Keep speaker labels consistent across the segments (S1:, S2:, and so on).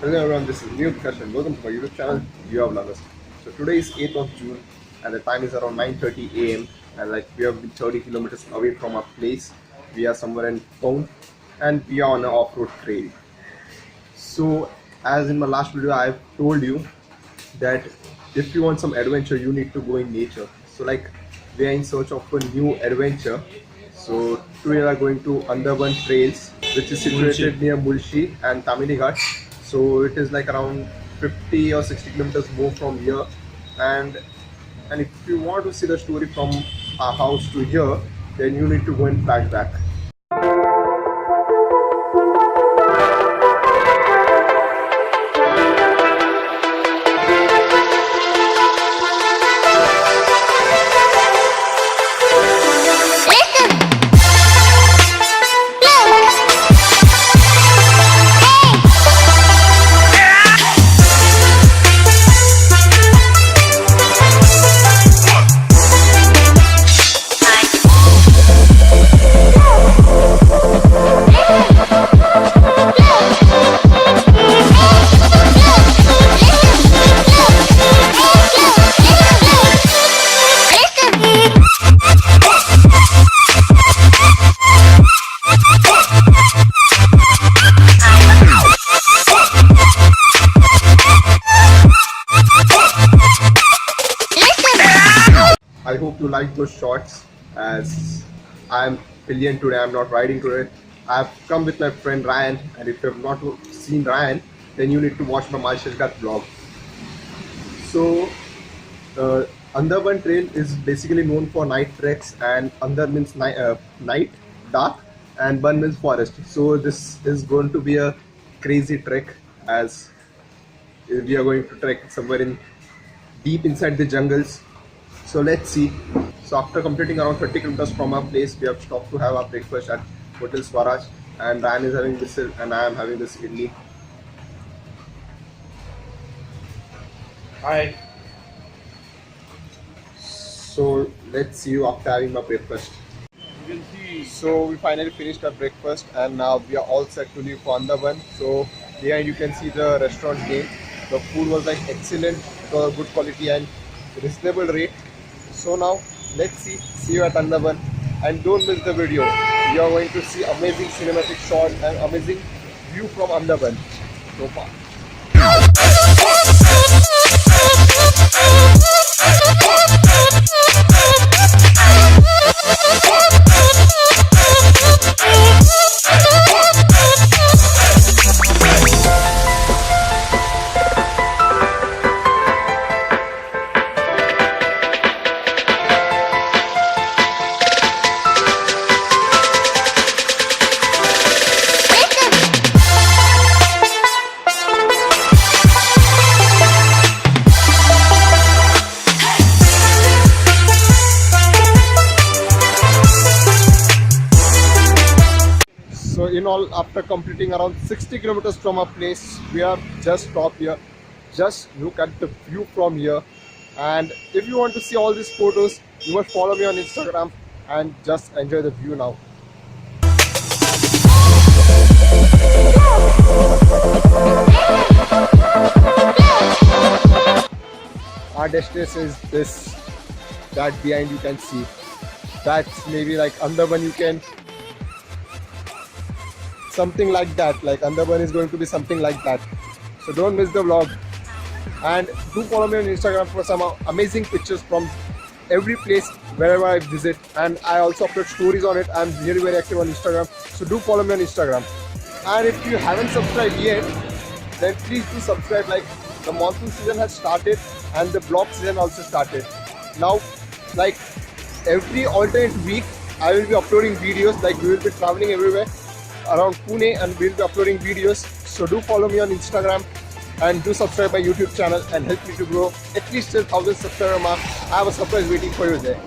S1: Hello everyone, this is UTKARSH and welcome to my YouTube channel, Vlogrs. So today is 8th of June and the time is around 9:30 AM and like we have been 30 kilometers away from our place. We are somewhere in town and we are on an off-road trail. So as in my last video I have told you that if you want some adventure you need to go in nature. So like we are in search of a new adventure. So today we are going to Andharban trails which is situated near Mulshi and Tamili. So it is like around 50 or 60 kilometers more from here, and if you want to see the story from our house to here, then you need to go in flashback. I hope you like those shots as I'm pillion today, I'm not riding today. I've come with my friend Ryan, and if you have not seen Ryan, then you need to watch my martial art vlog. So Andharban trail is basically known for night treks, and Andhar means night, dark, and Ban means forest. So this is going to be a crazy trek as we are going to trek somewhere in deep inside the jungles. So let's see. So after completing around 30 kilometers from our place, we have stopped to have our breakfast at Hotel Swaraj, and Ryan is having this and I am having this idli.
S2: Hi.
S1: So let's see you after having my breakfast.
S2: You can see.
S1: So we finally finished our breakfast and now we are all set to leave for Andharban. So behind you can see the restaurant name. The food was like excellent, good quality and reasonable rate. So now let's see you at Andharban, and don't miss the video. You are going to see amazing cinematic shots and amazing view from Andharban so far. So in all, after completing around 60 kilometers from our place, we have just stopped here. Just look at the view from here, and if you want to see all these photos, you must follow me on Instagram and just enjoy the view now. Our destination is this, that behind you can see. That's maybe like Andharban, you can something like that, like Andharban is going to be something like that. So don't miss the vlog, and do follow me on Instagram for some amazing pictures from every place wherever I visit, and I also upload stories on it. I'm really very active on Instagram, so do follow me on Instagram. And if you haven't subscribed yet, then please do subscribe. Like the monsoon season has started and the vlog season also started. Now like every alternate week I will be uploading videos. Like we will be traveling everywhere around Pune and we'll be uploading videos. So do follow me on Instagram and do subscribe my YouTube channel and help me to grow at least 10,000 subscriber mark. I have a surprise waiting for you there.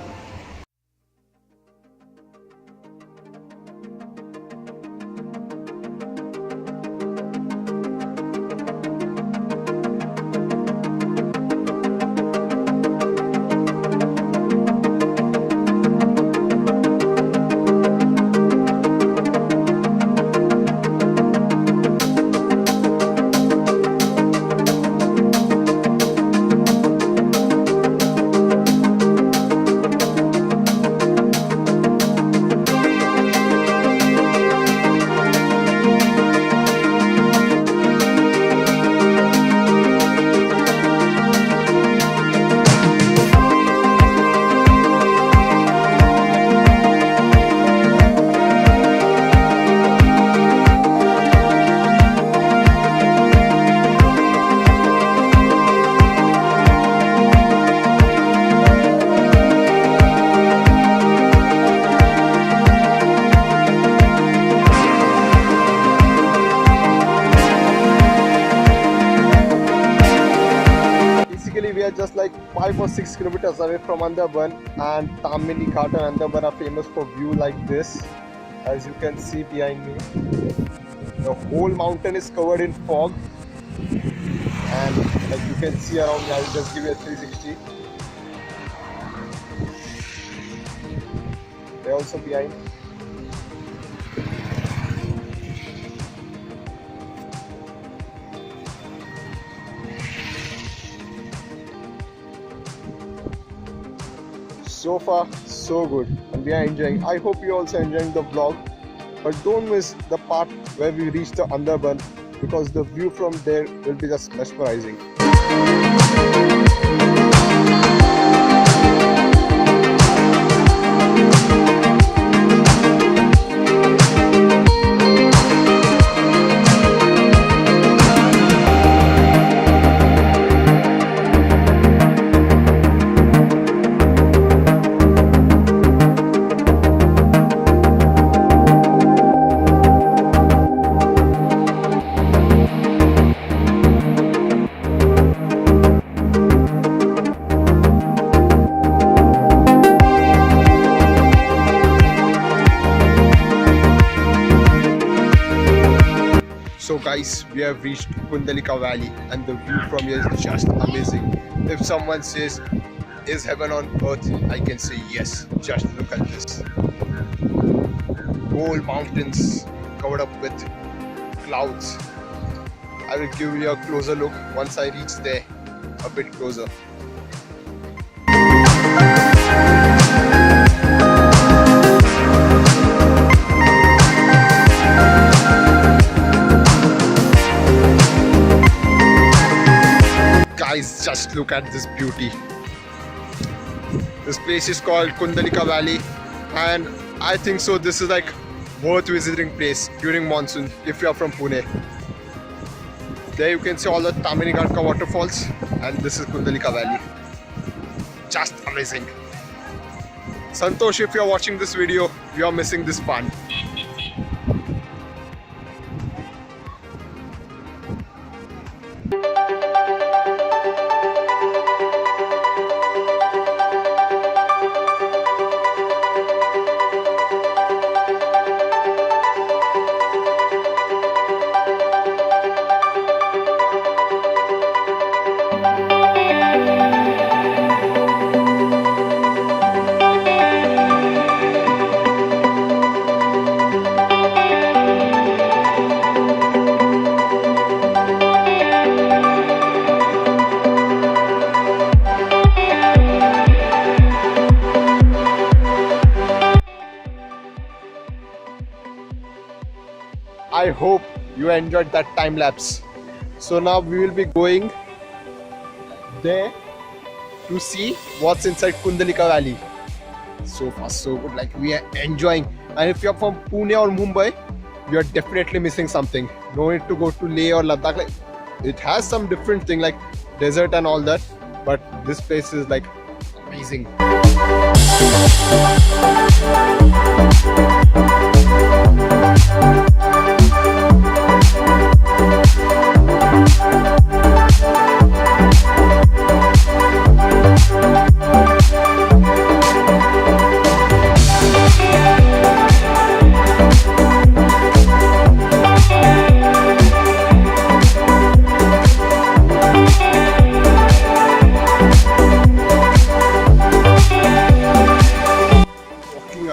S1: we are just like 5 or 6 kilometers away from Andharban, and Tamini Ghat and Andharban are famous for view like this. As you can see behind me, the whole mountain is covered in fog, and like you can see around me, I will just give you a 360. They're also behind. So far so good, and we are enjoying. I hope you also enjoying the vlog, but don't miss the part where we reach the Andharban, because the view from there will be just mesmerizing. So guys, we have reached Kundalika Valley, and the view from here is just amazing. If someone says, is heaven on earth, I can say yes. Just look at this. Whole mountains covered up with clouds. I will give you a closer look once I reach there a bit closer. Guys, just look at this beauty. This place is called Kundalika Valley, and I think so this is like worth visiting place during monsoon if you are from Pune. There you can see all the Tamini Ghat waterfalls, and this is Kundalika Valley. Just amazing. Santosh, if you are watching this video, you are missing this fun. I hope you enjoyed that time lapse. So now we will be going there to see what's inside Kundalika Valley. So far so good, like we are enjoying. And if you're from Pune or Mumbai, you're definitely missing something. No need to go to Leh or Ladakh. Like, it has some different thing like desert and all that, but this place is like amazing.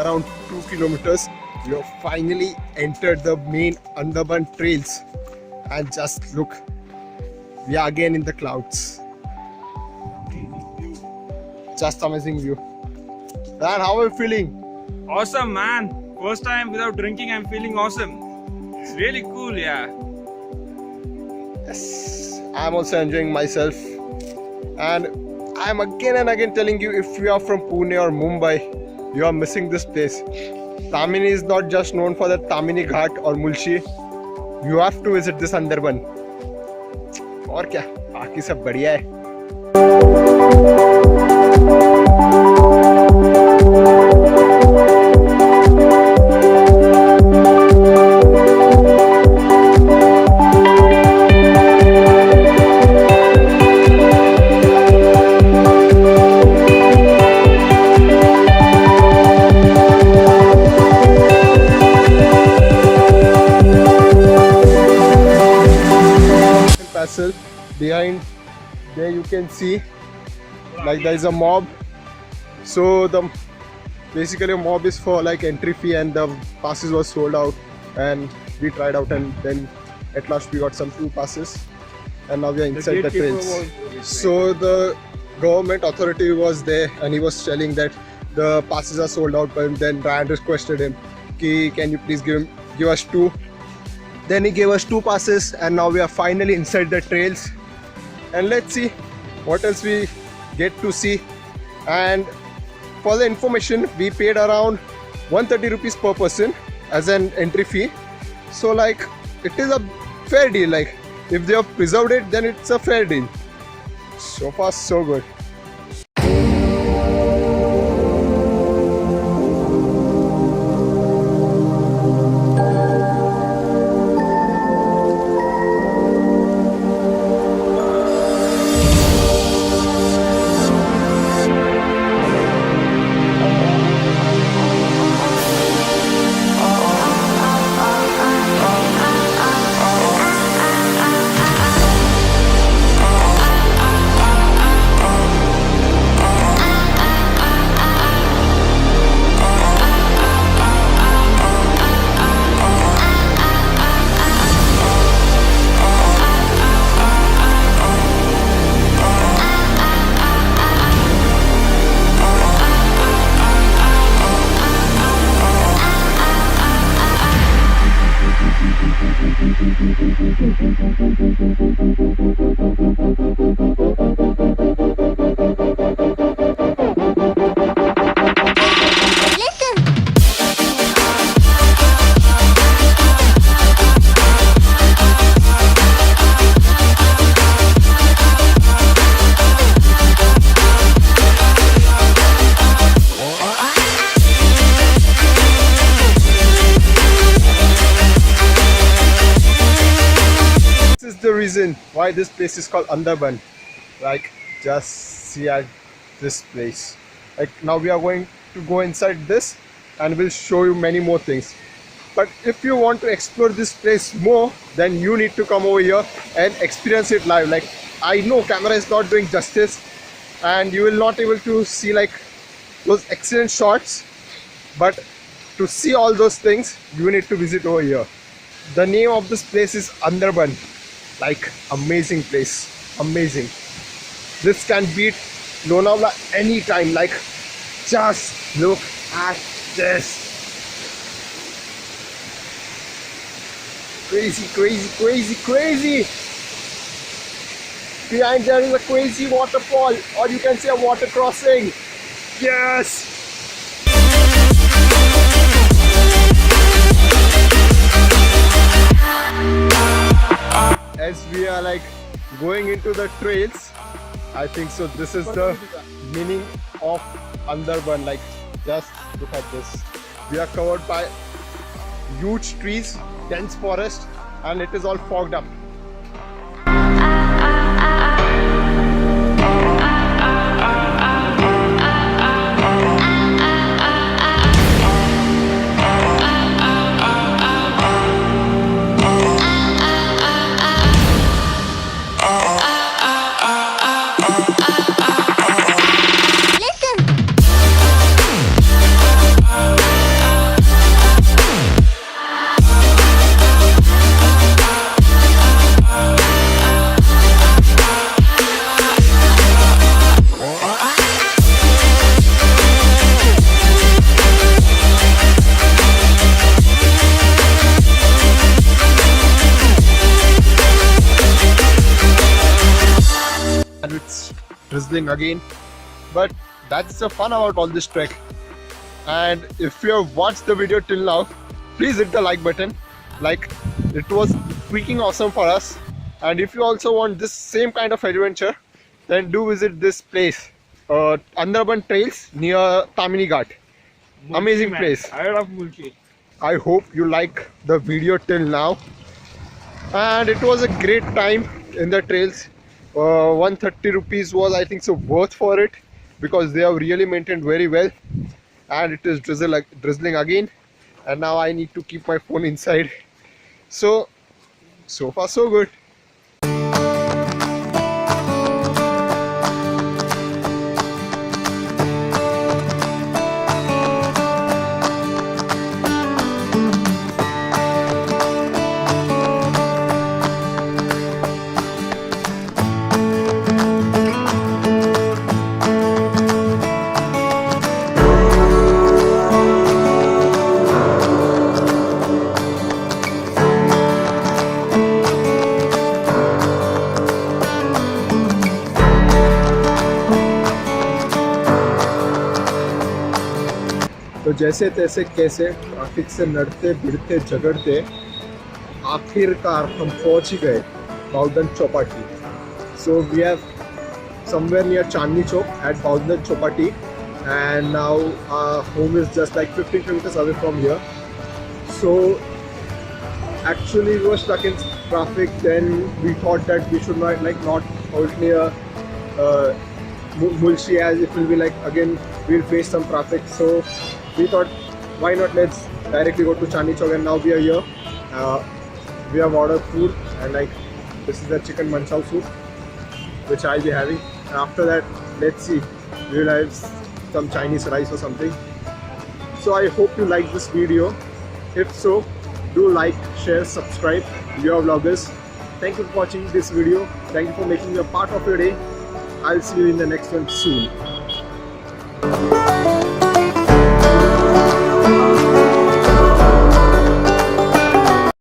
S1: Around 2 kilometers, we have finally entered the main Andharban trails, and just look, we are again in the clouds. Just amazing view. And how are you feeling?
S2: Awesome, man. First time without drinking, I'm feeling awesome. It's really cool, yeah.
S1: Yes, I'm also enjoying myself, and I'm again and again telling you, if you are from Pune or Mumbai, you are missing this place. Tamini is not just known for the Tamini Ghat or Mulshi. You have to visit this Andharban. और क्या, बाकी सब बढ़िया है. can see, like there is a mob. So the basically a mob is for like entry fee, and the passes were sold out, and we tried out, and then at last we got some 2 passes, and now we are inside the trains. So the government authority was there, and he was telling that the passes are sold out, but then Ryan requested him, can you please give us 2. Then he gave us 2 passes, and now we are finally inside the trails, and let's see what else we get to see. And for the information, we paid around 130 rupees per person as an entry fee. So like it is a fair deal. Like if they have preserved it, then it's a fair deal. So far so good. The reason why this place is called Andharban. Like just see at this place. Like now we are going to go inside this, and we'll show you many more things. But if you want to explore this place more, then you need to come over here and experience it live. Like I know camera is not doing justice, and you will not able to see like those excellent shots, but to see all those things you need to visit over here. The name of this place is Andharban. Like amazing place, amazing. This can beat Lonavala anytime. Like just look at this. Crazy, crazy, crazy, crazy. Behind there is a crazy waterfall, or you can say a water crossing. Yes. As we are like going into the trails, I think so this is the meaning of Andharban. Like just look at this. We are covered by huge trees, dense forest, and it is all fogged up. And it's drizzling again, but that's the fun about all this trek. And if you have watched the video till now, please hit the like button. Like it was freaking awesome for us, and if you also want this same kind of adventure, then do visit this place, Andharban Trails near Tamini Ghat. Amazing place.
S2: I love Mulchi.
S1: I hope you like the video till now, and it was a great time in the trails. 130 rupees was, I think so, worth for it, because they have really maintained very well. And it is drizzling again, and now I need to keep my phone inside. So far so good. तो जैसे तैसे कैसे traffic से लड़ते भिड़ते झगड़ते आखिरकार हम पहुंच ही गए बाउदन Chowpatty. So we have somewhere near Chandni Chowk at Baudhan Chopati, and now our home is just like 15 kilometers away from here. So actually we were stuck in traffic. Then we thought that we should not halt near Mulshi, as it will be like again we'll face some traffic. So we thought, why not, let's directly go to Chandni Chowk, and now we are here. We have ordered food, and like this is the chicken manchow soup which I'll be having. And after that, let's see, we'll have some Chinese rice or something. So I hope you like this video. If so, do like, share, subscribe. Your Vloggers. Thank you for watching this video. Thank you for making me a part of your day. I'll see you in the next one soon.